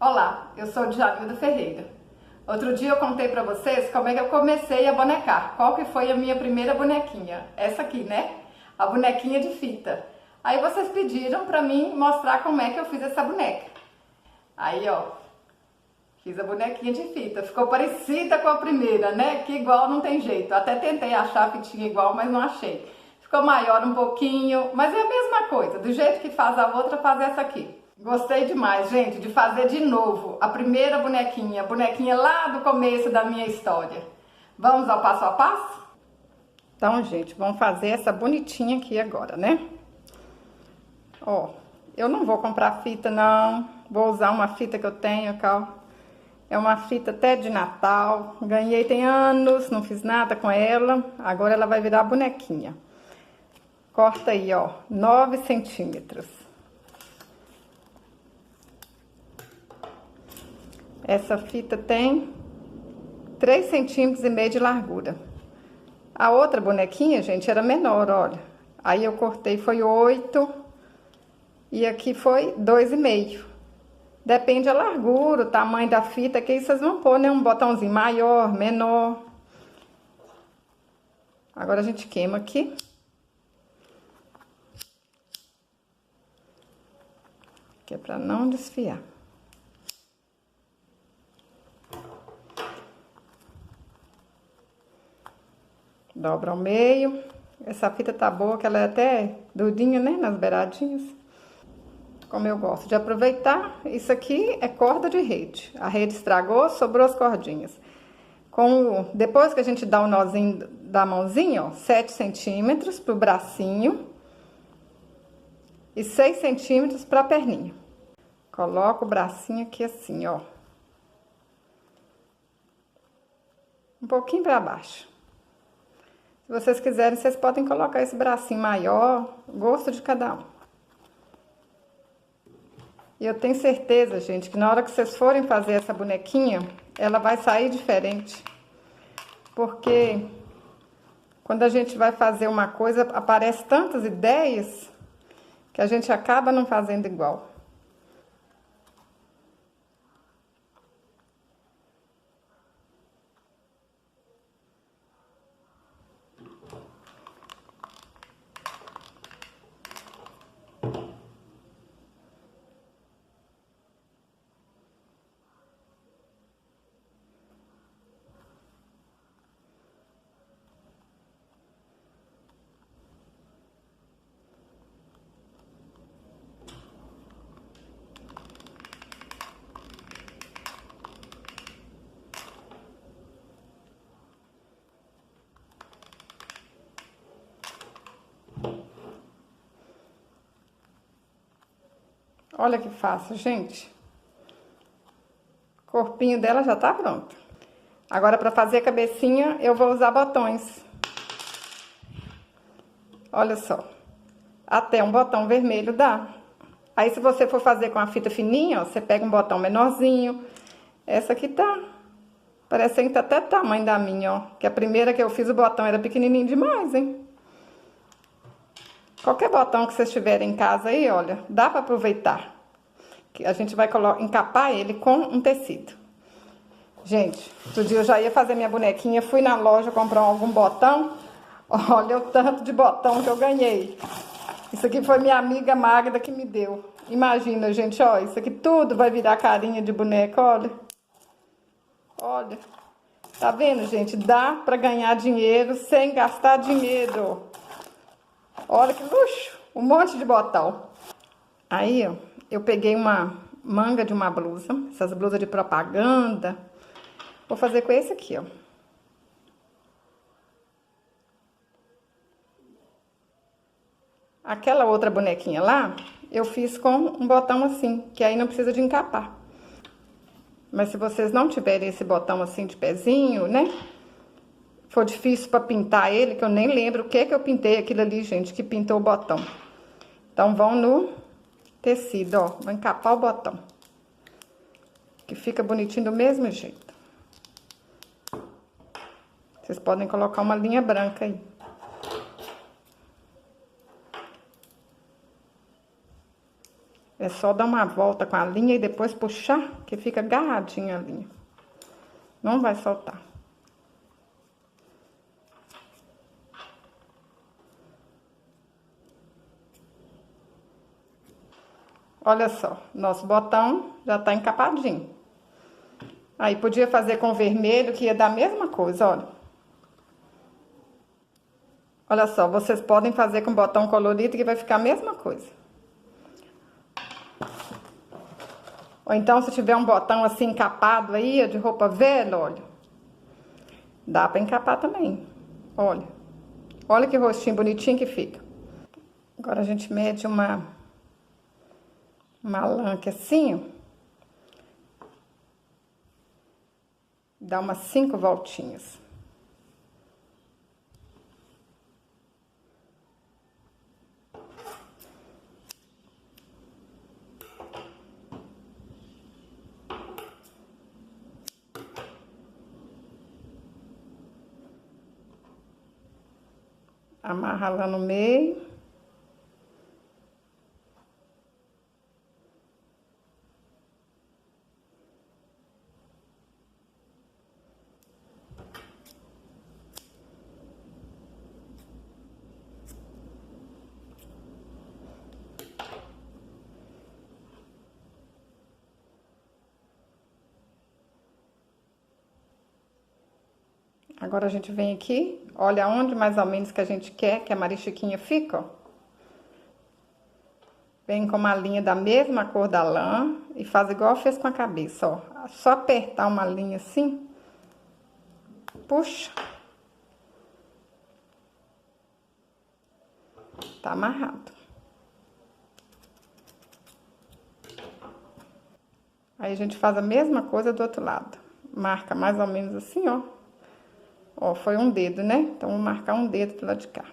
Olá, eu sou Djalilda Ferreira. Outro dia eu contei pra vocês como é que eu comecei a bonecar. Qual que foi a minha primeira bonequinha? Essa aqui, né? A bonequinha de fita. Aí vocês pediram pra mim mostrar como é que eu fiz essa boneca. Aí, ó, fiz a bonequinha de fita. Ficou parecida com a primeira, né? Que igual não tem jeito. Até tentei achar a fitinha igual, mas não achei. Ficou maior um pouquinho, mas é a mesma coisa. Do jeito que faz a outra, faz essa aqui. Gostei demais, gente, de fazer de novo a primeira bonequinha, a bonequinha lá do começo da minha história. Vamos ao passo a passo? Então, gente, vamos fazer essa bonitinha aqui agora, né? Ó, eu não vou comprar fita, não. Vou usar uma fita que eu tenho, ó. É uma fita até de Natal. Ganhei tem anos, não fiz nada com ela. Agora ela vai virar bonequinha. Corta aí, ó, 9 centímetros. Essa fita tem 3,5 centímetros de largura. A outra bonequinha, gente, era menor, olha. Aí eu cortei, foi 8. E aqui foi 2,5. Depende da largura, o tamanho da fita, que aí vocês vão pôr, né? Um botãozinho maior, menor. Agora a gente queima aqui. Que é pra não desfiar. Dobra ao meio. Essa fita tá boa, que ela é até durinha, né? Nas beiradinhas. Como eu gosto de aproveitar, isso aqui é corda de rede. A rede estragou, sobrou as cordinhas. Depois que a gente dá o nozinho da mãozinha, ó, 7 centímetros pro bracinho. E 6 centímetros pra perninha. Coloco o bracinho aqui assim, ó. Um pouquinho pra baixo. Se vocês quiserem, vocês podem colocar esse bracinho maior, gosto de cada um. E eu tenho certeza, gente, que na hora que vocês forem fazer essa bonequinha, ela vai sair diferente. Porque quando a gente vai fazer uma coisa, aparecem tantas ideias que a gente acaba não fazendo igual. Olha que fácil, gente. O corpinho dela já tá pronto. Agora, para fazer a cabecinha, eu vou usar botões. Olha só. Até um botão vermelho dá. Aí, se você for fazer com a fita fininha, ó, você pega um botão menorzinho. Essa aqui tá... Parece que tá até o tamanho da minha, ó. Que a primeira que eu fiz, o botão era pequenininho demais, hein? Qualquer botão que vocês tiverem em casa aí, olha, dá para aproveitar. Que a gente vai encapar ele com um tecido. Gente, outro dia eu já ia fazer minha bonequinha, fui na loja comprar algum botão. Olha o tanto de botão que eu ganhei. Isso aqui foi minha amiga Magda que me deu. Imagina, gente, ó, isso aqui tudo vai virar carinha de boneca, olha. Olha. Tá vendo, gente? Dá pra ganhar dinheiro sem gastar dinheiro. Olha que luxo, um monte de botão. Aí, ó, eu peguei uma manga de uma blusa, essas blusas de propaganda. Vou fazer com esse aqui, ó. Aquela outra bonequinha lá, eu fiz com um botão assim, que aí não precisa de encapar. Mas se vocês não tiverem esse botão assim de pezinho, né? For difícil para pintar ele, que eu nem lembro o que eu pintei aquilo ali, gente, que pintou o botão. Então, vão no tecido, ó. Vou encapar o botão. Que fica bonitinho do mesmo jeito. Vocês podem colocar uma linha branca aí. É só dar uma volta com a linha e depois puxar, que fica agarradinha a linha. Não vai soltar. Olha só, nosso botão já tá encapadinho. Aí, podia fazer com vermelho, que ia dar a mesma coisa, olha. Olha só, vocês podem fazer com botão colorido, que vai ficar a mesma coisa. Ou então, se tiver um botão assim encapado aí, de roupa velha, olha. Dá pra encapar também, olha. Olha que rostinho bonitinho que fica. Agora, a gente mede uma lã aqui assim, ó. Dá umas 5 voltinhas. Amarra lá no meio. Agora, a gente vem aqui, olha onde mais ou menos que a gente quer que a Marichiquinha fique, ó. Vem com uma linha da mesma cor da lã e faz igual fez com a cabeça, ó. Só apertar uma linha assim, puxa. Tá amarrado. Aí, a gente faz a mesma coisa do outro lado. Marca mais ou menos assim, ó. Ó, foi um dedo, né? Então, vou marcar um dedo do lado de cá.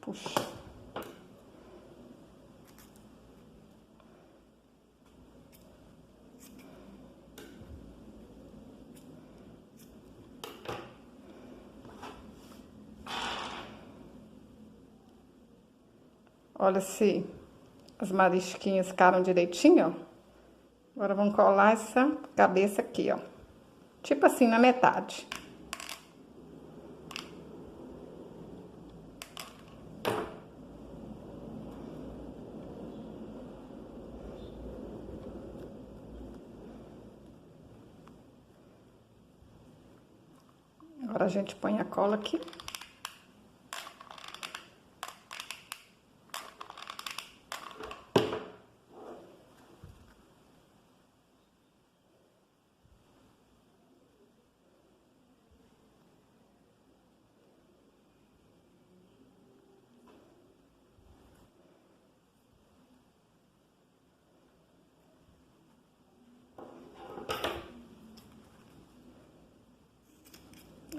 Puxa. Olha se as marisquinhas ficaram direitinho, ó. Agora, vamos colar essa cabeça aqui, ó. Tipo assim, na metade. Agora, a gente põe a cola aqui.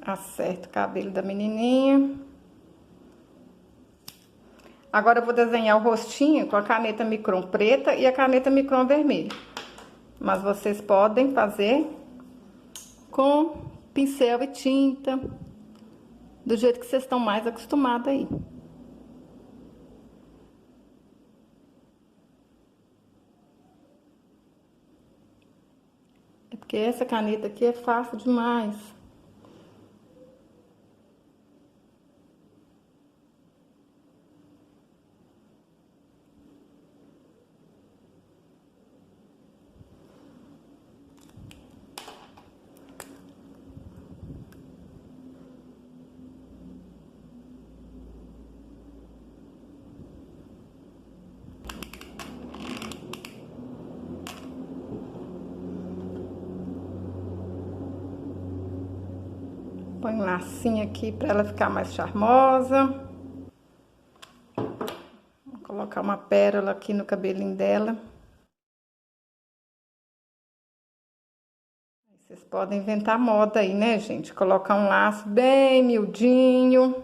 Acerto o cabelo da menininha. Agora, eu vou desenhar o rostinho com a caneta micron preta e a caneta micron vermelha. Mas vocês podem fazer com pincel e tinta, do jeito que vocês estão mais acostumados aí. É porque essa caneta aqui é fácil demais. Põe um lacinho aqui pra ela ficar mais charmosa. Vou colocar uma pérola aqui no cabelinho dela. Vocês podem inventar moda aí, né, gente? Colocar um laço bem miudinho.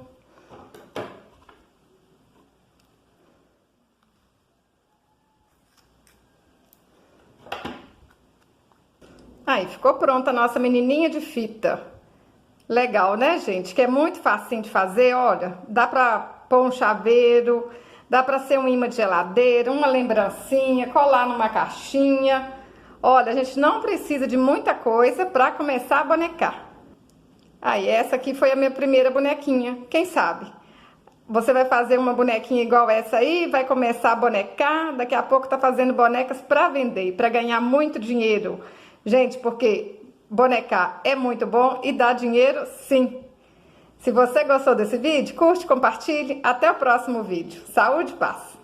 Aí, ficou pronta a nossa menininha de fita. Legal, né, gente? Que é muito facinho de fazer, olha. Dá pra pôr um chaveiro, dá pra ser um imã de geladeira, uma lembrancinha, colar numa caixinha. Olha, a gente não precisa de muita coisa pra começar a bonecar. Aí, essa aqui foi a minha primeira bonequinha, quem sabe? Você vai fazer uma bonequinha igual essa aí, vai começar a bonecar, daqui a pouco tá fazendo bonecas pra vender, pra ganhar muito dinheiro. Gente, porque bonecar é muito bom e dá dinheiro sim. Se você gostou desse vídeo, curte, compartilhe. Até o próximo vídeo. Saúde e paz!